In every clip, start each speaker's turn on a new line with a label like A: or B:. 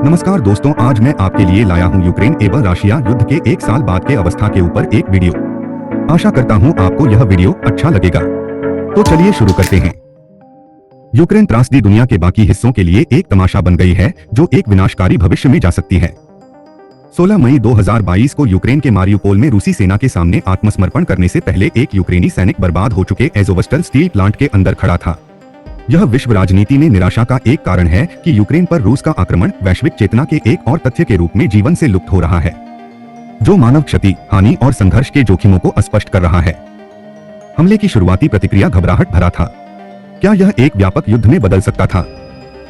A: नमस्कार दोस्तों, आज मैं आपके लिए लाया हूं यूक्रेन एवं रशिया युद्ध के एक साल बाद के अवस्था के ऊपर एक वीडियो। आशा करता हूं आपको यह वीडियो अच्छा लगेगा। तो चलिए शुरू करते हैं। यूक्रेन त्रासदी दुनिया के बाकी हिस्सों के लिए एक तमाशा बन गई है जो एक विनाशकारी भविष्य में जा सकती है। 16 मई 2022 को यूक्रेन के मारियुपोल में रूसी सेना के सामने आत्मसमर्पण करने से पहले एक यूक्रेनी सैनिक बर्बाद हो चुके एज़ोवस्टल स्टील प्लांट के अंदर खड़ा था। यह विश्व राजनीति में निराशा का एक कारण है कि यूक्रेन पर रूस का आक्रमण वैश्विक चेतना के एक और तथ्य के रूप में जीवन से लुप्त हो रहा है, जो मानव क्षति, हानि और संघर्ष के जोखिमों को स्पष्ट कर रहा है। हमले की शुरुआती प्रतिक्रिया घबराहट भरा था। क्या यह एक व्यापक युद्ध में बदल सकता था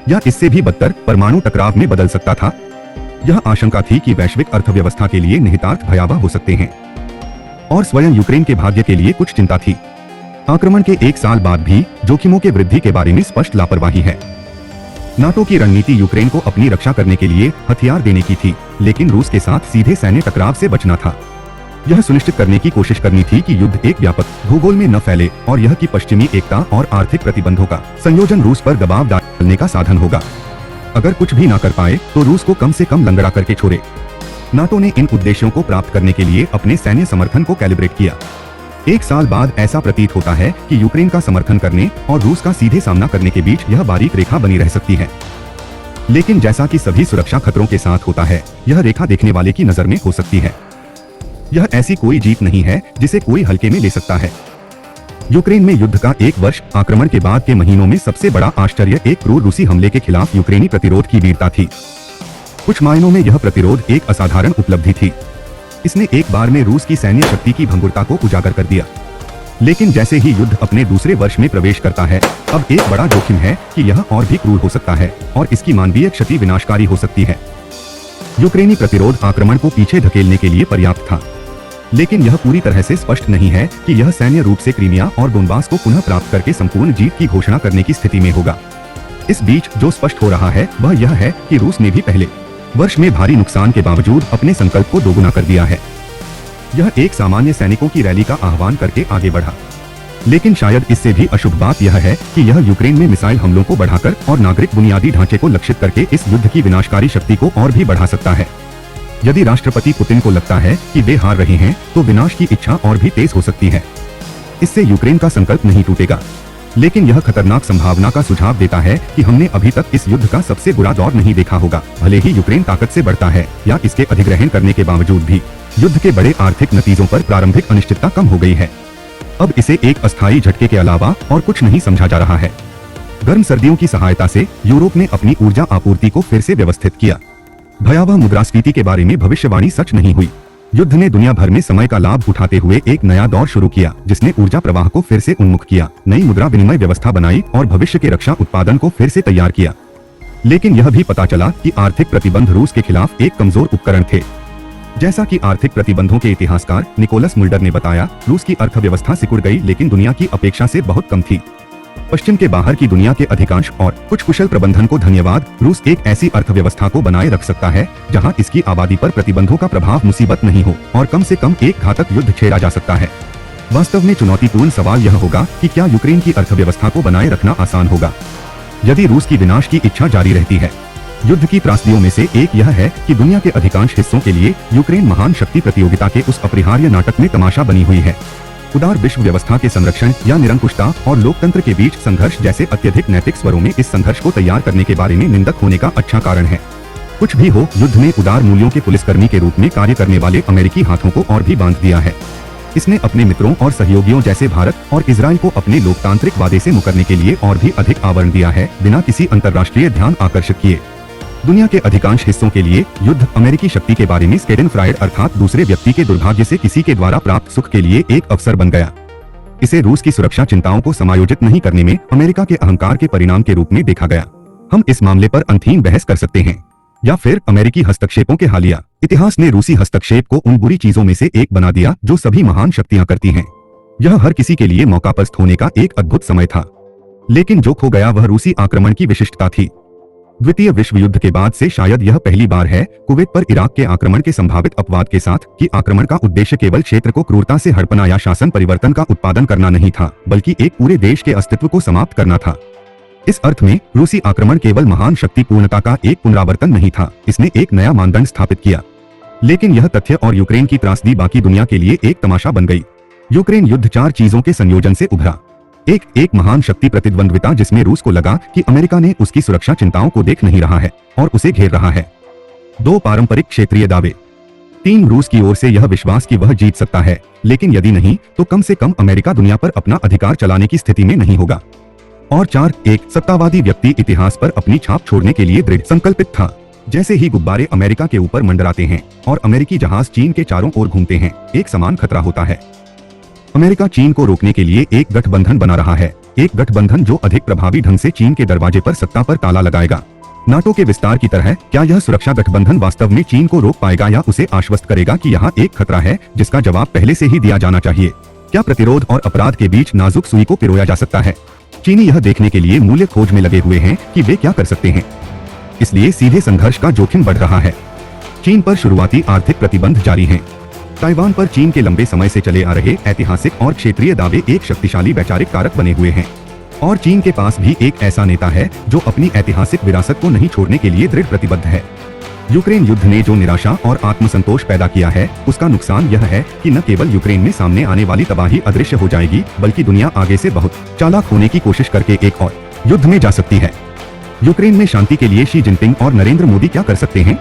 A: या इससे भी बदतर परमाणु टकराव में बदल सकता था? यह आशंका थी कि वैश्विक अर्थव्यवस्था के लिए निहितार्थ भयावह हो सकते हैं और स्वयं यूक्रेन के भाग्य के लिए कुछ चिंता थी। आक्रमण के एक साल बाद भी जोखिमों के वृद्धि के बारे में स्पष्ट लापरवाही है। नाटो की रणनीति यूक्रेन को अपनी रक्षा करने के लिए हथियार देने की थी, लेकिन रूस के साथ सीधे सैन्य टकराव से बचना था। यह सुनिश्चित करने की कोशिश करनी थी कि युद्ध एक व्यापक भूगोल में न फैले और यह कि पश्चिमी एकता और आर्थिक प्रतिबंधों का संयोजन रूस पर दबाव डालने का साधन होगा। अगर कुछ भी न कर पाए तो रूस को कम से कम लंगड़ा करके छोड़े। नाटो ने इन उद्देश्यों को प्राप्त करने के लिए अपने सैन्य समर्थन को कैलिब्रेट किया। एक साल बाद ऐसा प्रतीत होता है कि यूक्रेन का समर्थन करने और रूस का सीधे सामना करने के बीच यह बारीक रेखा बनी रह सकती है। लेकिन जैसा कि सभी सुरक्षा खतरों के साथ होता है, यह रेखा देखने वाले की नजर में हो सकती है। यह ऐसी कोई जीत नहीं है जिसे कोई हल्के में ले सकता है। यूक्रेन में युद्ध का एक वर्ष आक्रमण के बाद के महीनों में सबसे बड़ा आश्चर्य एक क्रूर रूसी हमले के खिलाफ यूक्रेनी प्रतिरोध की वीरता थी। कुछ मायनों में यह प्रतिरोध एक असाधारण उपलब्धि थी। इसने एक बार में रूस की सैन्य शक्ति की भंगुरता को उजागर कर दिया। लेकिन जैसे ही युद्ध अपने दूसरे वर्ष में प्रवेश करता है, अब एक बड़ा जोखिम है कि यह और भी क्रूर हो सकता है और इसकी मानवीय क्षति विनाशकारी हो सकती है। यूक्रेनी प्रतिरोध आक्रमण को पीछे धकेलने के लिए पर्याप्त था, लेकिन यह पूरी तरह से स्पष्ट नहीं है कि यह सैन्य रूप से क्रीमिया और डोनबास को पुनः प्राप्त करके संपूर्ण जीत की घोषणा करने की स्थिति में होगा। इस बीच जो स्पष्ट हो रहा है वह यह है कि रूस ने भी पहले वर्ष में भारी नुकसान के बावजूद अपने संकल्प को दोगुना कर दिया है। यह एक सामान्य सैनिकों की रैली का आह्वान करके आगे बढ़ा, लेकिन शायद इससे भी अशुभ बात यह है कि यह यूक्रेन में मिसाइल हमलों को बढ़ाकर और नागरिक बुनियादी ढांचे को लक्षित करके इस युद्ध की विनाशकारी शक्ति को और भी बढ़ा सकता है। यदि राष्ट्रपति पुतिन को लगता है कि वे हार रहे हैं, तो विनाश की इच्छा और भी तेज हो सकती है। इससे यूक्रेन का संकल्प नहीं टूटेगा, लेकिन यह खतरनाक संभावना का सुझाव देता है कि हमने अभी तक इस युद्ध का सबसे बुरा दौर नहीं देखा होगा। भले ही यूक्रेन ताकत से बढ़ता है या इसके अधिग्रहण करने के बावजूद भी युद्ध के बड़े आर्थिक नतीजों पर प्रारंभिक अनिश्चितता कम हो गई है। अब इसे एक अस्थायी झटके के अलावा और कुछ नहीं समझा जा रहा है। गर्म सर्दियों की सहायता से यूरोप ने अपनी ऊर्जा आपूर्ति को फिर से व्यवस्थित किया। भयावह मुद्रास्फीति के बारे में भविष्यवाणी सच नहीं हुई। युद्ध ने दुनिया भर में समय का लाभ उठाते हुए एक नया दौर शुरू किया, जिसने ऊर्जा प्रवाह को फिर से उन्मुख किया, नई मुद्रा विनिमय व्यवस्था बनाई और भविष्य के रक्षा उत्पादन को फिर से तैयार किया। लेकिन यह भी पता चला कि आर्थिक प्रतिबंध रूस के खिलाफ एक कमजोर उपकरण थे। जैसा कि आर्थिक प्रतिबंधों के इतिहासकार निकोलस मुल्डर ने बताया, रूस की अर्थव्यवस्था सिकुड़ गई लेकिन दुनिया की अपेक्षा से बहुत कम थी। पश्चिम के बाहर की दुनिया के अधिकांश और कुछ कुशल प्रबंधन को धन्यवाद, रूस एक ऐसी अर्थव्यवस्था को बनाए रख सकता है जहां इसकी आबादी पर प्रतिबंधों का प्रभाव मुसीबत नहीं हो और कम से कम एक घातक युद्ध छेड़ा जा सकता है। वास्तव में चुनौतीपूर्ण सवाल यह होगा कि क्या यूक्रेन की अर्थव्यवस्था को बनाए रखना आसान होगा यदि रूस की विनाश की इच्छा जारी रहती है। युद्ध की त्रासदियों में से एक यह है कि दुनिया के अधिकांश हिस्सों के लिए यूक्रेन महान शक्ति प्रतियोगिता के उस अपरिहार्य नाटक में तमाशा बनी हुई है। उदार विश्व व्यवस्था के संरक्षण या निरंकुशता और लोकतंत्र के बीच संघर्ष जैसे अत्यधिक नैतिक स्वरों में इस संघर्ष को तैयार करने के बारे में निंदक होने का अच्छा कारण है। कुछ भी हो, युद्ध ने उदार मूल्यों के पुलिसकर्मी के रूप में कार्य करने वाले अमेरिकी हाथों को और भी बांध दिया है। इसने अपने मित्रों और सहयोगियों जैसे भारत और इजराइल को अपने लोकतांत्रिक वादे से मुकरने के लिए और भी अधिक आवरण दिया है, बिना किसी अंतर्राष्ट्रीय ध्यान आकर्षित किए। दुनिया के अधिकांश हिस्सों के लिए युद्ध अमेरिकी शक्ति के बारे में स्केडेनफ्राइड अर्थात दूसरे व्यक्ति के दुर्भाग्य से किसी के द्वारा प्राप्त सुख के लिए एक अवसर बन गया। इसे रूस की सुरक्षा चिंताओं को समायोजित नहीं करने में अमेरिका के अहंकार के परिणाम के रूप में देखा गया। हम इस मामले पर अंतहीन बहस कर सकते हैं, या फिर अमेरिकी हस्तक्षेपों के हालिया इतिहास ने रूसी हस्तक्षेप को उन बुरी चीजों में से एक बना दिया जो सभी महान शक्तियां करती हैं। यह हर किसी के लिए मौकापस्त होने का एक अद्भुत समय था, लेकिन जो खो गया वह रूसी आक्रमण की विशिष्टता थी। द्वितीय विश्व युद्ध के बाद से शायद यह पहली बार है, कुवैत पर इराक के आक्रमण के संभावित अपवाद के साथ, कि आक्रमण का उद्देश्य केवल क्षेत्र को क्रूरता से हड़पना या शासन परिवर्तन का उत्पादन करना नहीं था, बल्कि एक पूरे देश के अस्तित्व को समाप्त करना था। इस अर्थ में रूसी आक्रमण केवल महान शक्ति पूर्णता का एक पुनरावर्तन नहीं था, इसने एक नया मानदंड स्थापित किया। लेकिन यह तथ्य और यूक्रेन की त्रासदी बाकी दुनिया के लिए एक तमाशा बन गई। यूक्रेन युद्ध 4 चीजों के संयोजन से उभरा। एक महान शक्ति प्रतिद्वंद्विता जिसमें रूस को लगा कि अमेरिका ने उसकी सुरक्षा चिंताओं को देख नहीं रहा है और उसे घेर रहा है। 2 पारंपरिक क्षेत्रीय दावे। 3 रूस की ओर से यह विश्वास कि वह जीत सकता है, लेकिन यदि नहीं तो कम से कम अमेरिका दुनिया पर अपना अधिकार चलाने की स्थिति में नहीं होगा। और 4 एक सत्तावादी व्यक्ति इतिहास पर अपनी छाप छोड़ने के लिए दृढ़ संकल्पित था। जैसे ही गुब्बारे अमेरिका के ऊपर मंडराते हैं और अमेरिकी जहाज चीन के चारों ओर घूमते हैं, एक समान खतरा होता है। अमेरिका चीन को रोकने के लिए एक गठबंधन बना रहा है, एक गठबंधन जो अधिक प्रभावी ढंग से चीन के दरवाजे पर सत्ता पर ताला लगाएगा। नाटो के विस्तार की तरह क्या यह सुरक्षा गठबंधन वास्तव में चीन को रोक पाएगा या उसे आश्वस्त करेगा कि यहाँ एक खतरा है जिसका जवाब पहले से ही दिया जाना चाहिए? क्या प्रतिरोध और अपराध के बीच नाजुक सुई को पिरोया जा सकता है? चीनी यह देखने के लिए मूल्य खोज में लगे हुए हैं कि वे क्या कर सकते हैं, इसलिए सीधे संघर्ष का जोखिम बढ़ रहा है। चीन पर शुरुआती आर्थिक प्रतिबंध जारी हैं। ताइवान पर चीन के लंबे समय से चले आ रहे ऐतिहासिक और क्षेत्रीय दावे एक शक्तिशाली वैचारिक कारक बने हुए हैं। और चीन के पास भी एक ऐसा नेता है जो अपनी ऐतिहासिक विरासत को नहीं छोड़ने के लिए दृढ़ प्रतिबद्ध है। यूक्रेन युद्ध ने जो निराशा और आत्मसंतोष पैदा किया है, उसका नुकसान यह है कि न केवल यूक्रेन में सामने आने वाली तबाही अदृश्य हो जाएगी, बल्कि दुनिया आगे से बहुत चालाक होने की कोशिश करके एक और युद्ध में जा सकती है। यूक्रेन में शांति के लिए शी जिनपिंग और नरेंद्र मोदी क्या कर सकते हैं?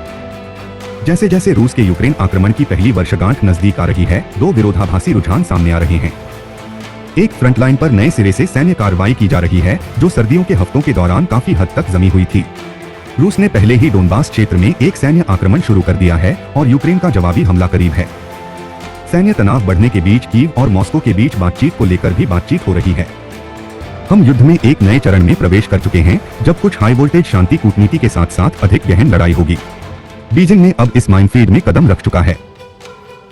A: जैसे जैसे रूस के यूक्रेन आक्रमण की पहली वर्षगांठ नजदीक आ रही है, 2 विरोधाभासी रुझान सामने आ रहे हैं। एक फ्रंटलाइन पर नए सिरे से सैन्य कार्रवाई की जा रही है, जो सर्दियों के हफ्तों के दौरान काफी हद तक जमी हुई थी। रूस ने पहले ही डोनबास क्षेत्र में एक सैन्य आक्रमण शुरू कर दिया है और यूक्रेन का जवाबी हमला करीब है। सैन्य तनाव बढ़ने के बीच कीव और मॉस्को के बीच बातचीत को लेकर भी बातचीत हो रही है। हम युद्ध में एक नए चरण में प्रवेश कर चुके हैं, जब कुछ हाई वोल्टेज शांति कूटनीति के साथ साथ अधिक गहन लड़ाई होगी। बीजिंग ने अब इस माइनफील्ड में कदम रख चुका है।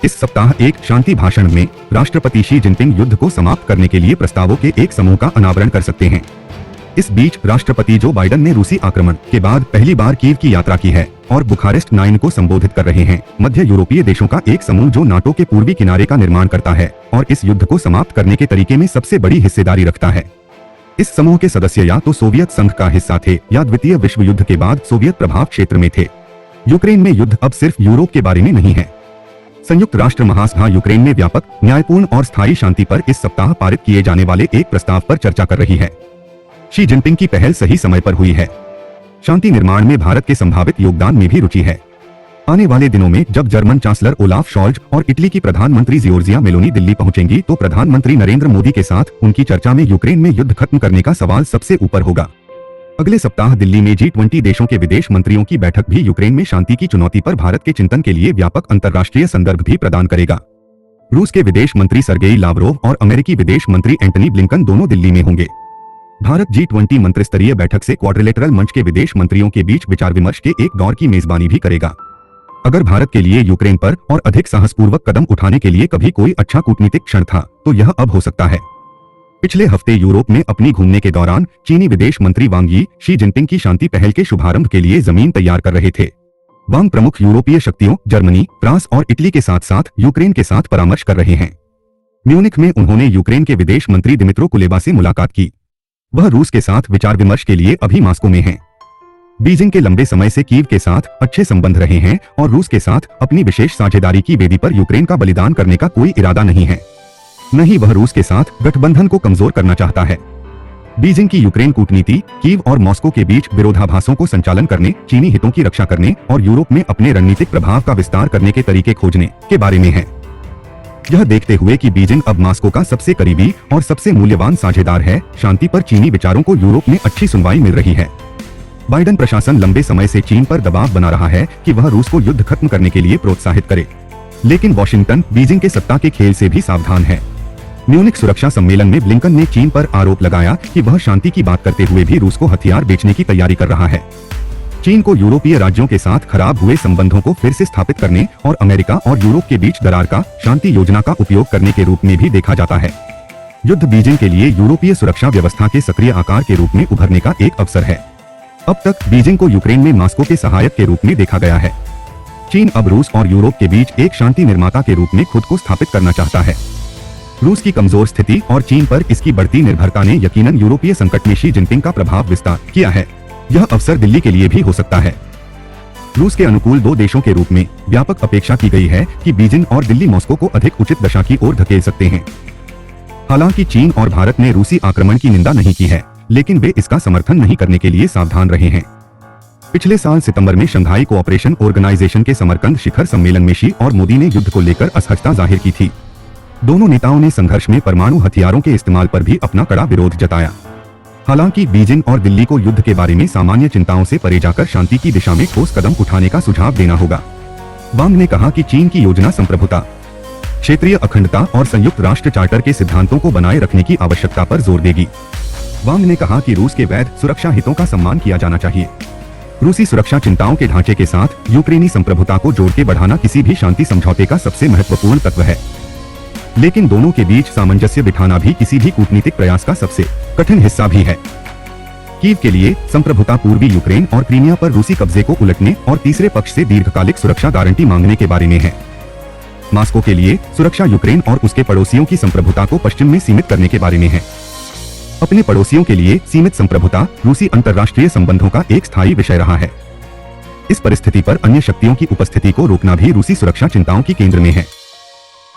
A: इस सप्ताह एक शांति भाषण में राष्ट्रपति शी जिनपिंग युद्ध को समाप्त करने के लिए प्रस्तावों के एक समूह का अनावरण कर सकते हैं। इस बीच राष्ट्रपति जो बाइडेन ने रूसी आक्रमण के बाद पहली बार कीव की यात्रा की है और बुखारेस्ट 9 को संबोधित कर रहे हैं, मध्य यूरोपीय देशों का एक समूह जो नाटो के पूर्वी किनारे का निर्माण करता है और इस युद्ध को समाप्त करने के तरीके में सबसे बड़ी हिस्सेदारी रखता है। इस समूह के सदस्य या तो सोवियत संघ का हिस्सा थे या द्वितीय विश्व युद्ध के बाद सोवियत प्रभाव क्षेत्र में थे। यूक्रेन में युद्ध अब सिर्फ यूरोप के बारे में नहीं है। संयुक्त राष्ट्र महासभा यूक्रेन में व्यापक, न्यायपूर्ण और स्थायी शांति पर इस सप्ताह पारित किए जाने वाले एक प्रस्ताव पर चर्चा कर रही है। शी जिनपिंग की पहल सही समय पर हुई है। शांति निर्माण में भारत के संभावित योगदान में भी रुचि है। आने वाले दिनों में जब जर्मन चांसलर ओलाफ शॉल्ज और इटली की प्रधानमंत्री जियोर्जिया मेलोनी दिल्ली पहुंचेंगी, तो प्रधानमंत्री नरेंद्र मोदी के साथ उनकी चर्चा में यूक्रेन में युद्ध खत्म करने का सवाल सबसे ऊपर होगा। अगले सप्ताह दिल्ली में G20 देशों के विदेश मंत्रियों की बैठक भी यूक्रेन में शांति की चुनौती पर भारत के चिंतन के लिए व्यापक अंतर्राष्ट्रीय संदर्भ भी प्रदान करेगा। रूस के विदेश मंत्री सर्गेई लावरोव और अमेरिकी विदेश मंत्री एंटनी ब्लिंकन दोनों दिल्ली में होंगे। भारत G20 मंत्रिस्तरीय बैठक से क्वाड्रिलेटरल मंच के विदेश मंत्रियों के बीच विचार विमर्श के एक दौर की मेजबानी भी करेगा। अगर भारत के लिए यूक्रेन पर और अधिक साहसपूर्वक कदम उठाने के लिए कभी कोई अच्छा कूटनीतिक क्षण था, तो यह अब हो सकता है। पिछले हफ्ते यूरोप में अपनी घूमने के दौरान चीनी विदेश मंत्री वांग यी शी जिनपिंग की शांति पहल के शुभारंभ के लिए जमीन तैयार कर रहे थे। वांग प्रमुख यूरोपीय शक्तियों जर्मनी, फ्रांस और इटली के साथ साथ यूक्रेन के साथ परामर्श कर रहे हैं। म्यूनिख में उन्होंने यूक्रेन के विदेश मंत्री दिमित्रो कुलेबा से मुलाकात की। वह रूस के साथ विचार विमर्श के लिए अभी मॉस्को में हैं। बीजिंग के लंबे समय से कीव के साथ अच्छे संबंध रहे हैं और रूस के साथ अपनी विशेष साझेदारी की वेदी पर यूक्रेन का बलिदान करने का कोई इरादा नहीं है। न ही वह रूस के साथ गठबंधन को कमजोर करना चाहता है। बीजिंग की यूक्रेन कूटनीति कीव और मॉस्को के बीच विरोधाभासों को संचालन करने, चीनी हितों की रक्षा करने और यूरोप में अपने रणनीतिक प्रभाव का विस्तार करने के तरीके खोजने के बारे में है। यह देखते हुए कि बीजिंग अब मॉस्को का सबसे करीबी और सबसे मूल्यवान साझेदार है, शांति पर चीनी विचारों को यूरोप में अच्छी सुनवाई मिल रही है। बाइडेन प्रशासन लंबे समय से चीन पर दबाव बना रहा है कि वह रूस को युद्ध खत्म करने के लिए प्रोत्साहित करे, लेकिन वॉशिंगटन बीजिंग के सत्ता के खेल से भी सावधान है। म्यूनिख सुरक्षा सम्मेलन में ब्लिंकन ने चीन पर आरोप लगाया कि वह शांति की बात करते हुए भी रूस को हथियार बेचने की तैयारी कर रहा है। चीन को यूरोपीय राज्यों के साथ खराब हुए संबंधों को फिर से स्थापित करने और अमेरिका और यूरोप के बीच दरार का शांति योजना का उपयोग करने के रूप में भी देखा जाता है। युद्ध बीजिंग के लिए यूरोपीय सुरक्षा व्यवस्था के सक्रिय आकार के रूप में उभरने का एक अवसर है। अब तक बीजिंग को यूक्रेन में मॉस्को के सहायक के रूप में देखा गया है। चीन अब रूस और यूरोप के बीच एक शांति निर्माता के रूप में खुद को स्थापित करना चाहता है। रूस की कमजोर स्थिति और चीन पर इसकी बढ़ती निर्भरता ने यकीनन यूरोपीय संकट में शी जिनपिंग का प्रभाव विस्तार किया है। यह अवसर दिल्ली के लिए भी हो सकता है। रूस के अनुकूल दो देशों के रूप में व्यापक अपेक्षा की गई है कि बीजिंग और दिल्ली मॉस्को को अधिक उचित दशा की ओर धकेल सकते हैं। हालांकि चीन और भारत ने रूसी आक्रमण की निंदा नहीं की है, लेकिन वे इसका समर्थन नहीं करने के लिए सावधान रहे हैं। पिछले साल सितंबर में शंघाई कोऑपरेशन ऑर्गेनाइजेशन के समरकंद शिखर सम्मेलन में शी और मोदी ने युद्ध को लेकर असहजता जाहिर की थी। दोनों नेताओं ने संघर्ष में परमाणु हथियारों के इस्तेमाल पर भी अपना कड़ा विरोध जताया। हालांकि बीजिंग और दिल्ली को युद्ध के बारे में सामान्य चिंताओं से परे जाकर शांति की दिशा में ठोस कदम उठाने का सुझाव देना होगा। वांग ने कहा कि चीन की योजना संप्रभुता, क्षेत्रीय अखंडता और संयुक्त राष्ट्र चार्टर के सिद्धांतों को बनाए रखने की आवश्यकता पर जोर देगी। वांग ने कहा कि रूस के वैध सुरक्षा हितों का सम्मान किया जाना चाहिए। रूसी सुरक्षा चिंताओं के ढांचे के साथ यूक्रेनी संप्रभुता को जोड़ के बढ़ाना किसी भी शांति समझौते का सबसे महत्वपूर्ण तत्व है, लेकिन दोनों के बीच सामंजस्य बिठाना भी किसी भी कूटनीतिक प्रयास का सबसे कठिन हिस्सा भी है। कीव के लिए संप्रभुता पूर्वी यूक्रेन और क्रीमिया पर रूसी कब्जे को उलटने और तीसरे पक्ष से दीर्घकालिक सुरक्षा गारंटी मांगने के बारे में है। मॉस्को के लिए सुरक्षा यूक्रेन और उसके पड़ोसियों की संप्रभुता को पश्चिम में सीमित करने के बारे में है। अपने पड़ोसियों के लिए सीमित संप्रभुता रूसी अंतर्राष्ट्रीय संबंधों का एक स्थायी विषय रहा है। इस परिस्थिति पर अन्य शक्तियों की उपस्थिति को रोकना भी रूसी सुरक्षा चिंताओं की केंद्र में है।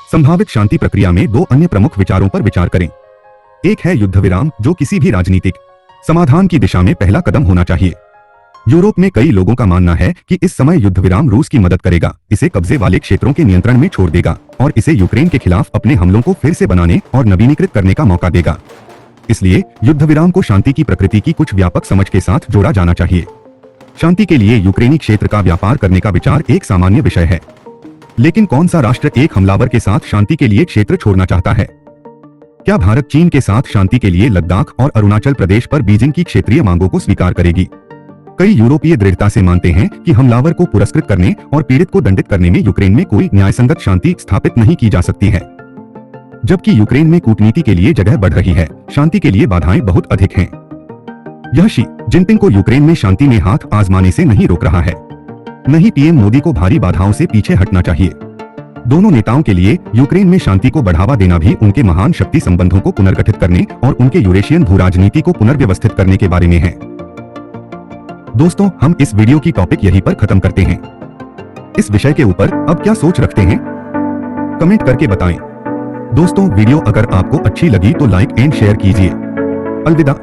A: संभावित शांति प्रक्रिया में दो अन्य प्रमुख विचारों पर विचार करें। एक है युद्ध विराम, जो किसी भी राजनीतिक समाधान की दिशा में पहला कदम होना चाहिए। यूरोप में कई लोगों का मानना है कि इस समय युद्ध विराम रूस की मदद करेगा, इसे कब्जे वाले क्षेत्रों के नियंत्रण में छोड़ देगा और इसे यूक्रेन के खिलाफ अपने हमलों को फिर से बनाने और नवीनीकृत करने का मौका देगा। इसलिए युद्ध विराम को शांति की प्रकृति की कुछ व्यापक समझ के साथ जोड़ा जाना चाहिए। शांति के लिए यूक्रेनी क्षेत्र का व्यापार करने का विचार एक सामान्य विषय है, लेकिन कौन सा राष्ट्र एक हमलावर के साथ शांति के लिए क्षेत्र छोड़ना चाहता है? क्या भारत चीन के साथ शांति के लिए लद्दाख और अरुणाचल प्रदेश पर बीजिंग की क्षेत्रीय मांगों को स्वीकार करेगी? कई यूरोपीय दृढ़ता से मानते हैं कि हमलावर को पुरस्कृत करने और पीड़ित को दंडित करने में यूक्रेन में कोई न्यायसंगत शांति स्थापित नहीं की जा सकती है। जबकि यूक्रेन में कूटनीति के लिए जगह बढ़ रही है, शांति के लिए बाधाएं बहुत अधिक हैं। यह शी जिनपिंग को यूक्रेन में शांति में हाथ आजमाने से नहीं रोक रहा है। नहीं, पीएम मोदी को भारी बाधाओं से पीछे हटना चाहिए। दोनों नेताओं के लिए यूक्रेन में शांति को बढ़ावा देना भी उनके महान शक्ति संबंधों को पुनर्गठित करने और उनके यूरेशियन भू राजनीति को पुनर्व्यवस्थित करने के बारे में है। दोस्तों, हम इस वीडियो की टॉपिक यहीं पर खत्म करते हैं। इस विषय के ऊपर अब क्या सोच रखते हैं? कमेंट करके बताएं। दोस्तों, वीडियो अगर आपको अच्छी लगी तो लाइक एंड शेयर कीजिए। अलविदा।